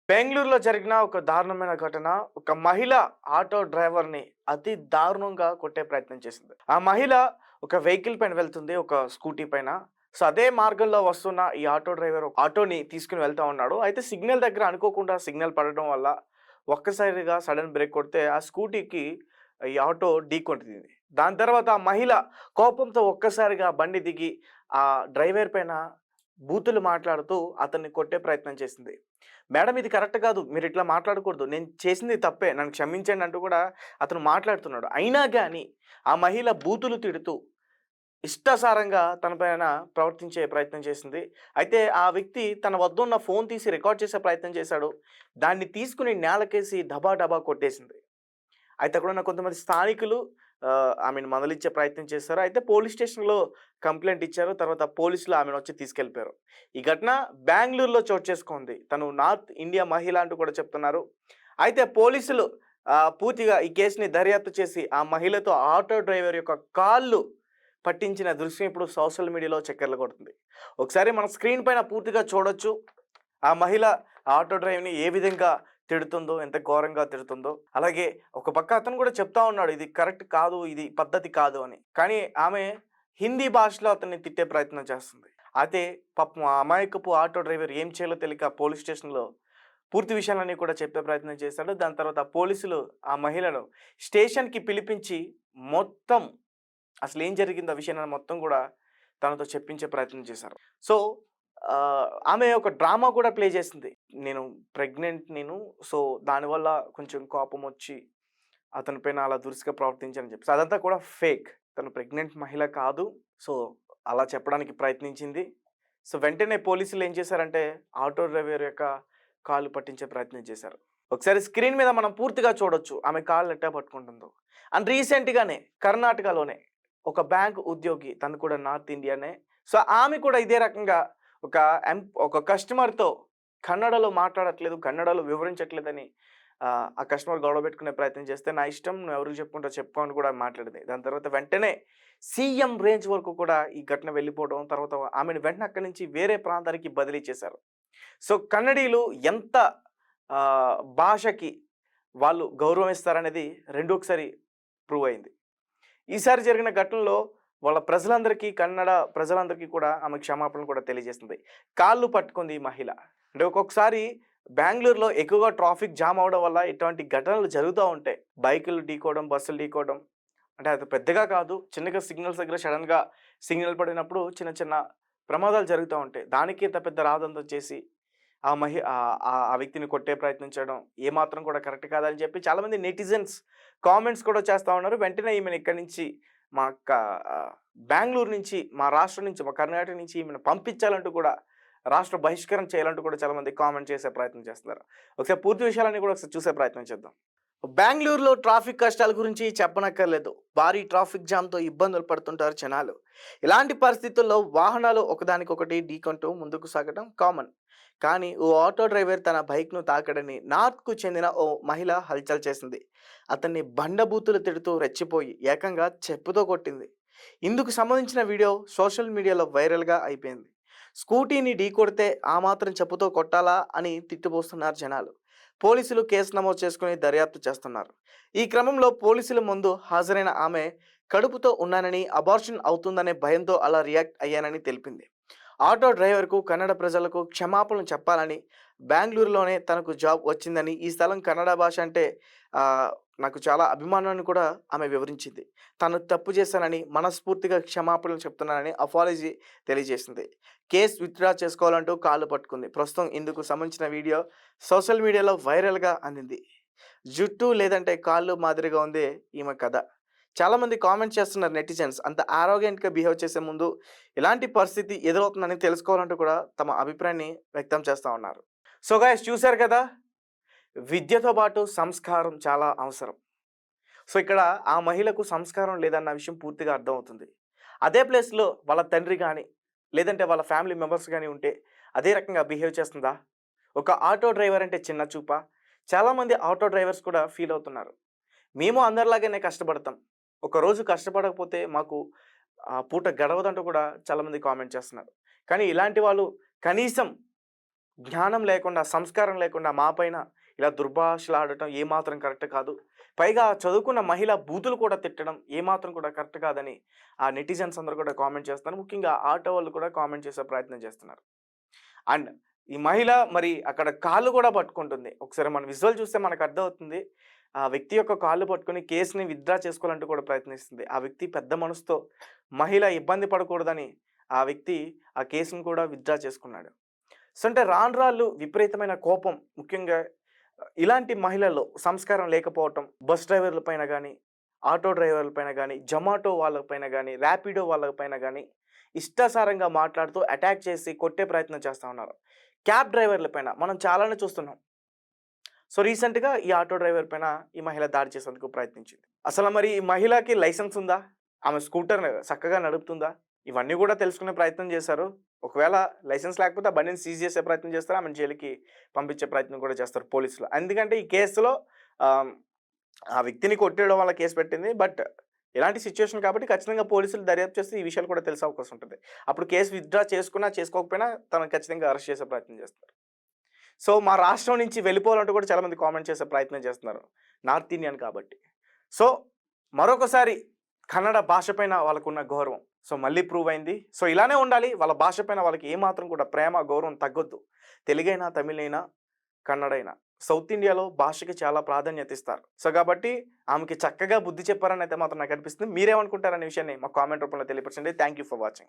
బెంగుళూరులో జరిగిన ఒక దారుణమైన ఘటన. ఒక మహిళ ఆటో డ్రైవర్‌ని అతి దారుణంగా కొట్టే ప్రయత్నం చేసింది. ఆ మహిళ ఒక వెహికల్ పైన వెళ్తుంది. ఒక స్కూటీ పైన. సో, అదే మార్గంలో వస్తున్న ఈ ఆటో డ్రైవర్ ఆటోని తీసుకొని వెళ్తా ఉన్నాడు. అయితే సిగ్నల్ దగ్గర అనుకోకుండా సిగ్నల్ పడడం వల్ల ఒక్కసారిగా సడెన్ బ్రేక్ కొడితే ఆ స్కూటీకి ఈ ఆటో ఢీకొట్టింది. దాని తర్వాత ఆ మహిళ కోపంతో ఒక్కసారిగా బండి దిగి ఆ డ్రైవర్ పైన బూతులు మాట్లాడుతూ అతన్ని కొట్టే ప్రయత్నం చేసింది. మేడం ఇది కరెక్ట్ కాదు. మీరిట్లా మాట్లాడకూడదు. నేను చేసింది తప్పే. నన్ను క్షమించండి అంటూ కూడా అతను మాట్లాడుతున్నాడు. అయినా గాని ఆ మహిళ బూతులు తిడుతూ ఇష్టాసారంగా తన పైన ప్రవర్తించే ప్రయత్నం చేసింది. అయితే ఆ వ్యక్తి తన వద్దున్న ఫోన్ తీసి రికార్డ్ చేసే ప్రయత్నం చేశాడు. దాన్ని తీసుకొని నేలకేసి డబా డబా కొట్టేసింది. అయితే అక్కడున్న కొంతమంది స్థానికులు ఆమెను మందలించే ప్రయత్నం చేశారు. అయితే పోలీస్ స్టేషన్‌లో కంప్లెయింట్ ఇచ్చారు. తర్వాత పోలీసులు ఆమెనొచ్చి తీసుకెళ్ళిపోయారు. ఈ ఘటన బెంగుళూరులో చోటు చేసుకుంది. తను నార్త్ ఇండియా మహిళ అంటూ కూడా చెప్తున్నారు. అయితే పోలీసులు పూర్తిగా ఈ కేసుని దర్యాప్తు చేసి ఆ మహిళతో ఆటో డ్రైవర్ యొక్క కాళ్ళు పట్టించిన దృశ్యం ఇప్పుడు సోషల్ మీడియాలో చక్కర్లు కొడుతుంది. ఒకసారి మన స్క్రీన్ పైన పూర్తిగా చూడొచ్చు. ఆ మహిళ ఆటో డ్రైవర్‌ని ఏ విధంగా తిడుతుందో, ఎంత ఘోరంగా తిడుతుందో. అలాగే ఒక పక్క అతను కూడా చెప్తా ఉన్నాడు. ఇది కరెక్ట్ కాదు, ఇది పద్ధతి కాదు అని. కానీ ఆమె హిందీ భాషలో అతన్ని తిట్టే ప్రయత్నం చేస్తుంది. అయితే పాపం ఆ అమాయకపు ఆటో డ్రైవర్ ఏం చేయాలో తెలియక పోలీస్ స్టేషన్‌లో పూర్తి విషయాలన్నీ కూడా చెప్పే ప్రయత్నం చేశాడు. దాని తర్వాత పోలీసులు ఆ మహిళను స్టేషన్‌కి పిలిపించి మొత్తం అసలేం జరిగిందో ఆ విషయాన్ని మొత్తం కూడా తనతో చెప్పించే ప్రయత్నం చేశారు. సో, ఆమె ఒక డ్రామా కూడా ప్లే చేసింది. నేను ప్రెగ్నెంట్ నేను. సో, దానివల్ల కొంచెం కోపమొచ్చి అతని పైన అలా దురుసుగా ప్రవర్తించానని చెప్పేసి. అదంతా కూడా ఫేక్. తను ప్రెగ్నెంట్ మహిళ కాదు. సో, అలా చెప్పడానికి ప్రయత్నించింది. సో, వెంటనే పోలీసులు ఏం చేశారంటే ఆటో డ్రైవర్ యొక్క కాళ్ళు పట్టించే ప్రయత్నం చేశారు. ఒకసారి స్క్రీన్ మీద మనం పూర్తిగా చూడొచ్చు. ఆమె కాళ్ళు ఎట్టా పట్టుకుంటుందో. అండ్ రీసెంట్‌గానే కర్ణాటకలోనే ఒక బ్యాంక్ ఉద్యోగి తను కూడా నార్త్ ఇండియనే. సో, ఆమె కూడా ఇదే రకంగా ఒక ఒక కస్టమర్‌తో కన్నడలో మాట్లాడట్లేదు, కన్నడలో వివరించట్లేదని ఆ కస్టమర్ గొడవ పెట్టుకునే ప్రయత్నం చేస్తే, "నా ఇష్టం నువ్వెవరికి చెప్పుకుంటావో చెప్పుకో" అని కూడా మాట్లాడింది. దాని తర్వాత వెంటనే సీఎం రేంజ్ వరకు కూడా ఈ ఘటన వెళ్ళిపోవడం, తర్వాత ఆమెను వెంటనే అక్కడి నుంచి వేరే ప్రాంతానికి బదిలీ చేశారు. సో, కన్నడీయులు ఎంత భాషకి వాళ్ళు గౌరవం ఇస్తారనేది రెండోసారి ప్రూవ్ అయింది. ఈసారి జరిగిన ఘటనలో వాళ్ళ ప్రజలందరికీ కన్నడ ప్రజలందరికీ కూడా ఆమె క్షమాపణలు కూడా తెలియజేసింది. కాళ్ళు పట్టుకుంది ఈ మహిళ. అంటే ఒక్కొక్కసారి బెంగుళూరులో ఎక్కువగా ట్రాఫిక్ జామ్ అవ్వడం వల్ల ఇటువంటి ఘటనలు జరుగుతూ ఉంటాయి. బైకులు ఢీకోవడం, బస్సులు ఢీకోవడం. అంటే అది పెద్దగా కాదు. చిన్నగా సిగ్నల్స్ దగ్గర సడెన్‌గా సిగ్నల్ పడినప్పుడు చిన్న చిన్న ప్రమాదాలు జరుగుతూ ఉంటాయి. దానికి ఇంత పెద్ద రాద్ధాంతం చేసి ఆ వ్యక్తిని కొట్టే ప్రయత్నం చేయడం ఏమాత్రం కూడా కరెక్ట్ కాదని చెప్పి చాలామంది నెటిజన్స్ కామెంట్స్ కూడా చేస్తా ఉన్నారు. వెంటనే ఈమెను ఇక్కడి నుంచి మా బెంగుళూరు నుంచి, మా రాష్ట్రం నుంచి, మా కర్ణాటక నుంచి ఈమెను పంపించాలంటూ కూడా రాష్ట్ర బహిష్కరణ చేయాలంటూ కూడా చాలామంది కామెంట్ చేసే ప్రయత్నం చేస్తున్నారు. ఒకసారి పూర్తి విషయాలన్నీ కూడా ఒకసారి చూసే ప్రయత్నం చేద్దాం. బెంగుళూరులో ట్రాఫిక్ కష్టాల గురించి చెప్పనక్కర్లేదు. భారీ ట్రాఫిక్ జామ్‌తో ఇబ్బందులు పడుతుంటారు జనాలు. ఇలాంటి పరిస్థితుల్లో వాహనాలు ఒకదానికొకటి ఢీకొంటూ ముందుకు సాగడం కామన్. కానీ ఓ ఆటో డ్రైవర్ తన బైక్‌ను తాకడని నార్త్‌కు చెందిన ఓ మహిళ హల్చల్ చేసింది. అతన్ని బండబూతులు తిడుతూ రెచ్చిపోయి ఏకంగా చెప్పుతో కొట్టింది. ఇందుకు సంబంధించిన వీడియో సోషల్ మీడియాలో వైరల్‌గా అయిపోయింది. స్కూటీని ఢీకొడితే ఆ మాత్రం చెప్పుతో కొట్టాలా అని తిట్టిపోస్తున్నారు జనాలు. పోలీసులు కేసు నమోదు చేసుకుని దర్యాప్తు చేస్తున్నారు. ఈ క్రమంలో పోలీసుల ముందు హాజరైన ఆమె కడుపుతో ఉన్నానని, అబార్షన్ అవుతుందనే భయంతో అలా రియాక్ట్ అయ్యానని తెలిపింది. ఆటో డ్రైవర్కు కన్నడ ప్రజలకు క్షమాపణలు చెప్పాలని, బెంగుళూరులోనే తనకు జాబ్ వచ్చిందని, ఈ స్థలం కన్నడ భాష అంటే నాకు చాలా అభిమానాన్ని కూడా ఆమె వివరించింది. తను తప్పు చేశానని మనస్ఫూర్తిగా క్షమాపణలు చెప్తున్నానని అపాలజీ తెలియజేసింది. కేస్ విత్‌డ్రా చేసుకోవాలంటూ కాళ్ళు పట్టుకుంది. ప్రస్తుతం ఇందుకు సంబంధించిన వీడియో సోషల్ మీడియాలో వైరల్‌గా అందింది. జుట్టు లేదంటే కాళ్ళు మాదిరిగా ఉంది ఈమె కథ. చాలామంది కామెంట్ చేస్తున్నారు నెటిజన్స్. అంత ఆరోగెంట్‌గా బిహేవ్ చేసే ముందు ఇలాంటి పరిస్థితి ఎదురవుతుందని తెలుసుకోవాలంటూ కూడా తమ అభిప్రాయాన్ని వ్యక్తం చేస్తా ఉన్నారు. సో గైస్ చూసారు కదా! విద్యతో పాటు సంస్కారం చాలా అవసరం. సో ఇక్కడ ఆ మహిళకు సంస్కారం లేదన్న విషయం పూర్తిగా అర్థమవుతుంది. అదే ప్లేస్‌లో వాళ్ళ తండ్రి గాని, లేదంటే వాళ్ళ ఫ్యామిలీ మెంబర్స్ గాని ఉంటే అదే రకంగా బిహేవ్ చేస్తుందా? ఒక ఆటో డ్రైవర్ అంటే చిన్న చూపా? చాలామంది ఆటో డ్రైవర్స్ కూడా ఫీల్ అవుతున్నారు. మేము అందరిలాగానే కష్టపడతాం. ఒకరోజు కష్టపడకపోతే మాకు పూట గడవదంటూ కూడా చాలామంది కామెంట్ చేస్తున్నారు. కానీ ఇలాంటి వాళ్ళు కనీసం జ్ఞానం లేకుండా, సంస్కారం లేకుండా మా పైన ఇలా దుర్భాషలాడటం ఏమాత్రం కరెక్ట్ కాదు. పైగా చదువుకున్న మహిళ బూతులు కూడా తిట్టడం ఏమాత్రం కూడా కరెక్ట్ కాదని ఆ నెటిజన్స్ అందరూ కూడా కామెంట్ చేస్తున్నారు. ముఖ్యంగా ఆటో వాళ్ళు కూడా కామెంట్ చేసే ప్రయత్నం చేస్తున్నారు. అండ్ ఈ మహిళ మరి అక్కడ కాళ్ళు కూడా పట్టుకుంటుంది. ఒకసారి మనం విజువల్ చూస్తే మనకు అర్థమవుతుంది. ఆ వ్యక్తి యొక్క కాళ్ళు పట్టుకొని కేస్‌ని విత్‌డ్రా చేసుకోవాలంటూ కూడా ప్రయత్నిస్తుంది. ఆ వ్యక్తి పెద్ద మనసుతో మహిళ ఇబ్బంది పడకూడదని ఆ వ్యక్తి ఆ కేస్‌ని కూడా విత్‌డ్రా చేసుకున్నాడు. సో, అంటే రాను రాళ్ళు విపరీతమైన కోపం ముఖ్యంగా ఇలాంటి మహిళల్లో సంస్కారం లేకపోవటం, బస్ డ్రైవర్ల పైన గానీ, ఆటో డ్రైవర్ల పైన గానీ, జొమాటో వాళ్ళ పైన గానీ, ర్యాపిడో వాళ్ళ పైన గానీ ఇష్టాసారంగా మాట్లాడుతూ అటాక్ చేసి కొట్టే ప్రయత్నం చేస్తా ఉన్నారు. క్యాబ్ డ్రైవర్ల పైన మనం చాలానే చూస్తున్నాం. సో, రీసెంట్‌గా ఈ ఆటో డ్రైవర్ పైన ఈ మహిళ దాడి చేసేందుకు ప్రయత్నించింది. అసలు మరి ఈ మహిళకి లైసెన్స్ ఉందా? ఆమె స్కూటర్‌ని చక్కగా నడుపుతుందా? ఇవన్నీ కూడా తెలుసుకునే ప్రయత్నం చేశారు. ఒకవేళ లైసెన్స్ లేకపోతే ఆ బండిని సీజ్ చేసే ప్రయత్నం చేస్తారు. ఆమెను జైలుకి పంపించే ప్రయత్నం కూడా చేస్తారు పోలీసులు. ఎందుకంటే ఈ కేసులో ఆహ్, ఆ వ్యక్తిని కొట్టేయడం వల్ల కేసు పెట్టింది. బట్ ఇలాంటి సిట్యుయేషన్ కాబట్టి ఖచ్చితంగా పోలీసులు దర్యాప్తు చేస్తే ఈ విషయాలు కూడా తెలిసే అవకాశం ఉంటుంది. అప్పుడు కేసు విత్‌డ్రా చేసుకున్నా, చేసుకోకపోయినా తనను ఖచ్చితంగా అరెస్ట్ చేసే ప్రయత్నం చేస్తారు. సో, మా రాష్ట్రం నుంచి వెళ్ళిపోవాలంటూ కూడా చాలామంది కామెంట్ చేసే ప్రయత్నం చేస్తున్నారు. నార్త్ ఇండియన్ కాబట్టి. సో, మరొకసారి కన్నడ భాష పైన వాళ్ళకున్న గౌరవం. సో, మళ్ళీ ప్రూవ్ అయింది. సో, ఇలానే ఉండాలి. వాళ్ళ భాష పైన వాళ్ళకి ఏమాత్రం కూడా ప్రేమ, గౌరవం తగ్గొద్దు. తెలుగైనా, తమిళైనా, కన్నడైనా. సౌత్ ఇండియాలో భాషకి చాలా ప్రాధాన్యత ఇస్తారు. సో, కాబట్టి ఆమెకి చక్కగా బుద్ధి చెప్పారని అయితే మాత్రం నాకు అనిపిస్తుంది. మీరేమనుకుంటారనే విషయాన్ని మా కామెంట్ రూపంలో తెలియపరచండి. Thank you for watching.